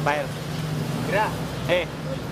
Fire. Gra.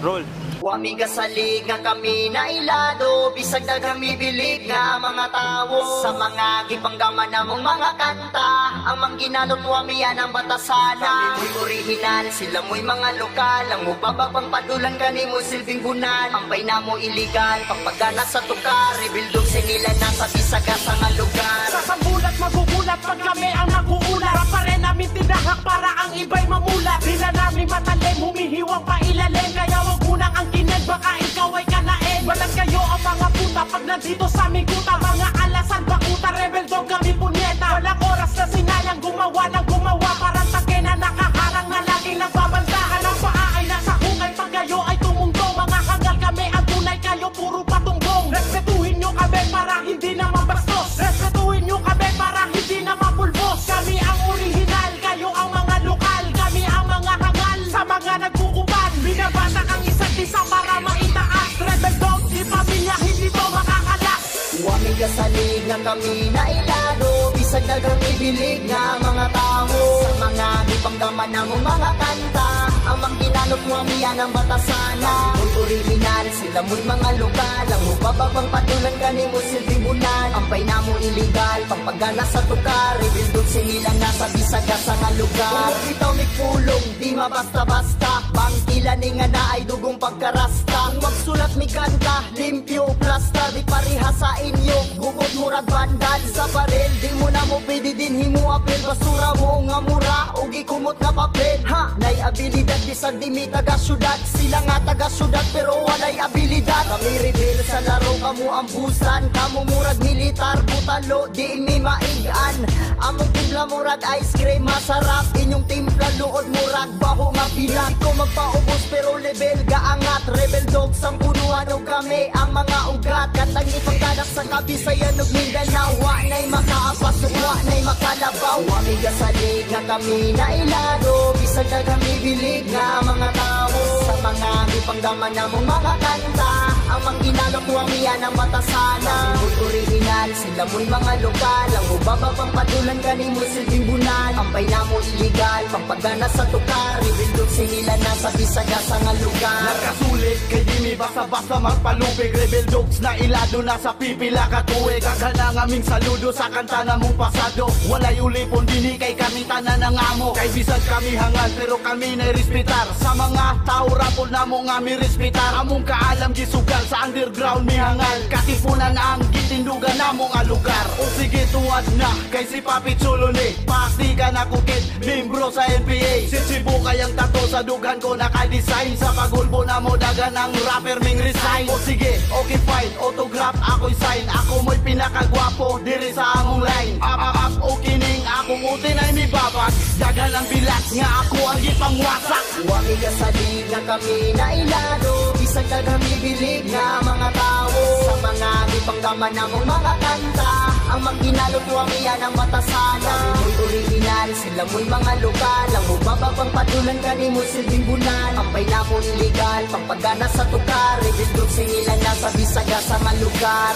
Roll. Wamiga salig nga kami na ilado, bisag na kami bilig nga mga tao. Sa mga gipanggaman namong mga kanta, ang mangginalot wami yan ang batasana. Kami mo'y original, sila mo'y mga lokal, ang mubababang padulan gani mo silbing bunan. Ampay na mo iligal, pagpagana sa tukar, rebildog sinila na sa bisaga sa nga lugar. Sa sambulat magugulat pag kami ang naguulat, rapa rin namin tinahak para ang iba'y mamulat. Di na namin matalim, humihiwang pa ilalim, kaya wag unang ang kined, baka ikaw ay kanain. Walang kayo ang mga puta pag nandito sa aming kuta, mga alasan bakuta, rebel dog kami punyeta. Walang oras na sinayang gumawa ng gumawa, parang take na nakaharang na laging nagbabantahan. Ang paa ay nasa hungay pag kayo ay tumunggo, mga hanggal kami ang tunay, kayo puro patunggong. Respetuhin nyo kami para hindi na mabastos, respetuhin nyo kami para hindi na mapulbos. Kami ang original, kayo ang mga lokal, kami ang mga hangal sa mga nagkukuban. Binabatak ang isa't isa para maitaas, rebel dog, di pamilya, hindi to makakalas. Wamiga salig nga kami na ilado, bisag na kami bilig nga mga tao. Sa mga gipanggaman namong mga kanta, ang mangginalot wami yan ang batasana. Mo'y original, sila mo'y mga lokal, ang mubababang padulan gani mo silbing bunan. Ampay na mo iligal, pagpagana sa tukar, rebildog sinila na sa bisaga sa nga lugar. Kung bitaw may pulong, di mabasta-basta, bangkila ni nga na ay dugong pagkarasta. Kung magsulat mi kanta, limpyo, plasta, di pariha sa inyo, bukod murag bandal. Sa baril, di mo na mo pwede din himu apel, basura mo nga mura, ugi kumot nga papel. Ha, nay abilidad, bisag di mi taga-syudad, sila nga taga-syudad pero walay abilidad. Kami rebel sa laro, kamu ambusan, kamu murag militar, butalo, di mi maigan. Among timpla murag ice cream, masarap, inyong timpla luod murag baho nga pilat. Ko magpaubos pero level gaangat, rebel dog sang punuan o kami ang mga ugat. Katang ipagkanak sa Kabisayan ug Mindanao, wa na'y makaapas ug wa na'y makalabaw. Wamiga salig nga kami na ilado, bisag na kami bilig nga mga tao. Sa mga gipanggaman namong mga kanta, ang mangginalot wami yan ang batasana. Mo'y original, sila mo'y mga lokal, ang mubababang padulan gani mo silbing bunan. Ampay na mo iligal, pagpagana sa tukar, rebildog sinila na sa bisaga sa nga lugar. Nakasulit kay di mi basta-basta magpalupig, rebel dogs na ilado na sa pipila katuig. Aghan ang aming saludo sa kanta na mong pasado, walay ulipon dini kay kami tanan ng amo. Kay bisag kami hangal pero kami na respetar, sa mga tao rapol na mo nga mi respetar. Among kaalam gisugal sa underground mi hangal, katipunan ang gitindugan na mo nga lugar. O sige tuwad na kay si Papi Chulo ni pasti ka na kukit, membro sa NPA. Si Cebu kayang tato sa dughan ko naka-design, sa pagulbo na mo dagan ang rapper ming resign. O sige, okay fine, autograph ako'y sign, ako mo'y pinakagwapo diri sa among line. Up, okay ning akong utin ay mi babag, dagan ang bilat nga ako ang ipangwasak. Wamiga salig nga kami na ilado, bisag na kami bilig nga mga tao. Sa mga gipanggaman namong mga kanta, ang mangginalot wami yan ang batasana. Mo'y original, sila mo'y mga lokal, ang mubababang padulan gani mo silbing bunan. Ampay na mo iligal, pagpagana sa tukar, rebildog sinila na sa bisaga sa nga lugar.